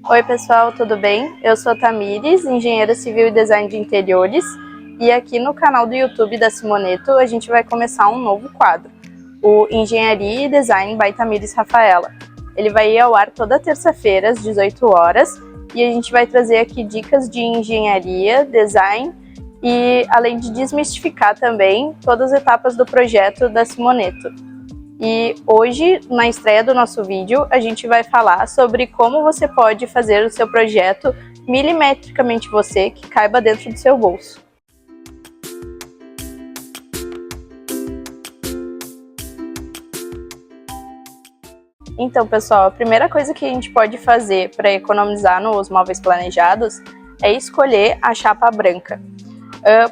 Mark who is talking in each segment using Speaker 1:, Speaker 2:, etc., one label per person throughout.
Speaker 1: Oi pessoal, tudo bem? Eu sou Tamires, engenheira civil e design de interiores, e aqui no canal do YouTube da Simoneto a gente vai começar um novo quadro, o Engenharia e Design by Tamires Rafaela. Ele vai ir ao ar toda terça-feira às 18 horas e a gente vai trazer aqui dicas de engenharia, design e além de desmistificar também todas as etapas do projeto da Simoneto. E hoje, na estreia do nosso vídeo, a gente vai falar sobre como você pode fazer o seu projeto milimetricamente você, que caiba dentro do seu bolso. Então, pessoal, a primeira coisa que a gente pode fazer para economizar nos móveis planejados é escolher a chapa branca.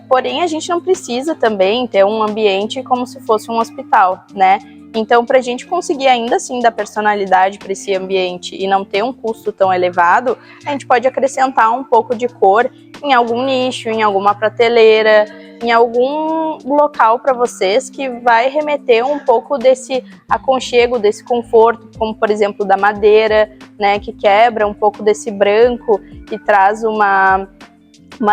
Speaker 1: Porém, a gente não precisa também ter um ambiente como se fosse um hospital, né? Então, para a gente conseguir ainda assim dar personalidade para esse ambiente e não ter um custo tão elevado, a gente pode acrescentar um pouco de cor em algum nicho, em alguma prateleira, em algum local para vocês que vai remeter um pouco desse aconchego, desse conforto, como por exemplo da madeira, né, que quebra um pouco desse branco e traz uma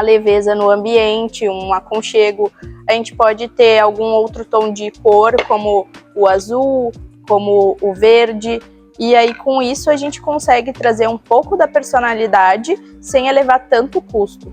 Speaker 1: leveza no ambiente, um aconchego. A gente pode ter algum outro tom de cor, como o azul, como o verde, e aí com isso a gente consegue trazer um pouco da personalidade sem elevar tanto custo.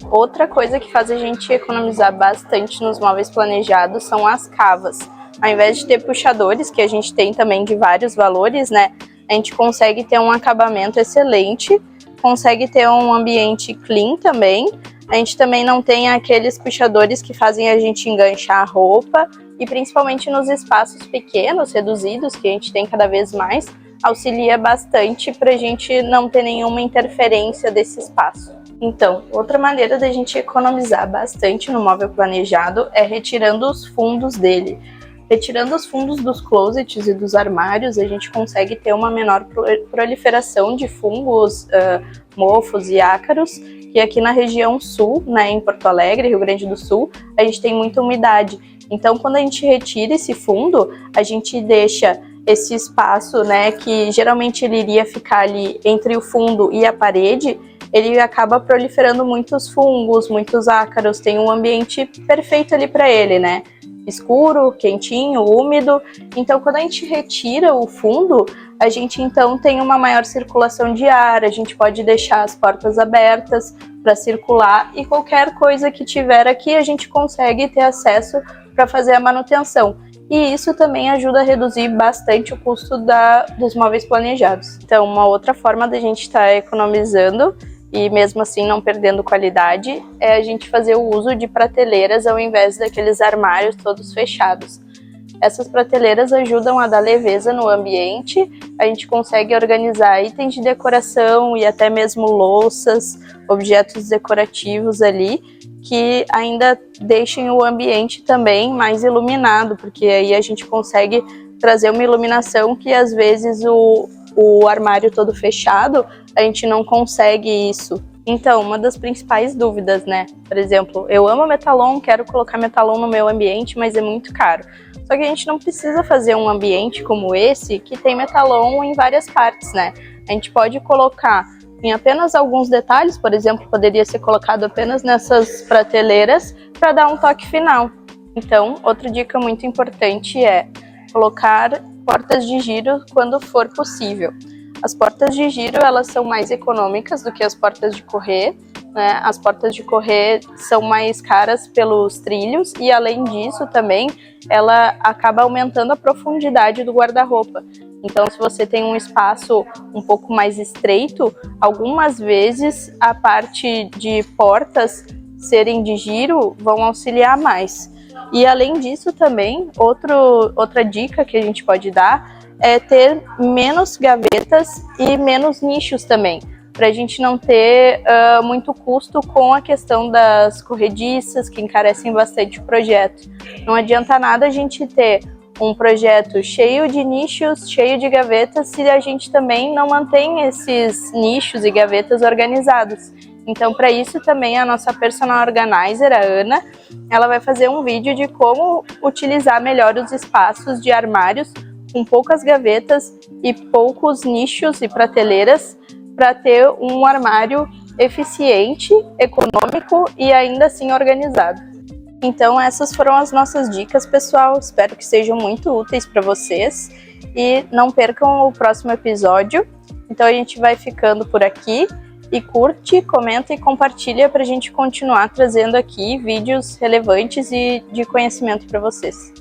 Speaker 1: Outra coisa que faz a gente economizar bastante nos móveis planejados são as cavas. Ao invés de ter puxadores, que a gente tem também de vários valores, né, a gente consegue ter um acabamento excelente, consegue ter um ambiente clean também. A gente também não tem aqueles puxadores que fazem a gente enganchar a roupa e principalmente nos espaços pequenos, reduzidos, que a gente tem cada vez mais, auxilia bastante para a gente não ter nenhuma interferência desse espaço. Então, outra maneira da gente economizar bastante no móvel planejado é retirando os fundos dele. Retirando os fundos dos closets e dos armários, a gente consegue ter uma menor proliferação de fungos, mofos e ácaros, e aqui na região sul, né, em Porto Alegre, Rio Grande do Sul, a gente tem muita umidade. Então, quando a gente retira esse fundo, a gente deixa esse espaço, né, que geralmente ele iria ficar ali entre o fundo e a parede, ele acaba proliferando muitos fungos, muitos ácaros, tem um ambiente perfeito ali para ele, né? Escuro, quentinho, úmido. Então, quando a gente retira o fundo, a gente então tem uma maior circulação de ar, a gente pode deixar as portas abertas para circular e qualquer coisa que tiver aqui a gente consegue ter acesso para fazer a manutenção. E isso também ajuda a reduzir bastante o custo dos móveis planejados. Então, uma outra forma da gente estar economizando e mesmo assim não perdendo qualidade, é a gente fazer o uso de prateleiras ao invés daqueles armários todos fechados. Essas prateleiras ajudam a dar leveza no ambiente, a gente consegue organizar itens de decoração e até mesmo louças, objetos decorativos ali, que ainda deixem o ambiente também mais iluminado, porque aí a gente consegue trazer uma iluminação que às vezes o armário todo fechado, a gente não consegue isso. Então, uma das principais dúvidas, né? Por exemplo, eu amo metalon, quero colocar metalon no meu ambiente, mas é muito caro. Só que a gente não precisa fazer um ambiente como esse, que tem metalon em várias partes, né? A gente pode colocar em apenas alguns detalhes, por exemplo, poderia ser colocado apenas nessas prateleiras para dar um toque final. Então, outra dica muito importante é colocar portas de giro quando for possível. As portas de giro, elas são mais econômicas do que as portas de correr, né? As portas de correr são mais caras pelos trilhos e, além disso, também ela acaba aumentando a profundidade do guarda-roupa. Então, se você tem um espaço um pouco mais estreito, algumas vezes a parte de portas serem de giro vão auxiliar mais. E, além disso, também, outra dica que a gente pode dar é ter menos gavetas e menos nichos também, para a gente não ter muito custo com a questão das corrediças, que encarecem bastante o projeto. Não adianta nada a gente ter um projeto cheio de nichos, cheio de gavetas, se a gente também não mantém esses nichos e gavetas organizados. Então, para isso também a nossa personal organizer, a Ana, ela vai fazer um vídeo de como utilizar melhor os espaços de armários com poucas gavetas e poucos nichos e prateleiras para ter um armário eficiente, econômico e ainda assim organizado. Então essas foram as nossas dicas, pessoal. Espero que sejam muito úteis para vocês e não percam o próximo episódio. Então a gente vai ficando por aqui e curte, comenta e compartilha para a gente continuar trazendo aqui vídeos relevantes e de conhecimento para vocês.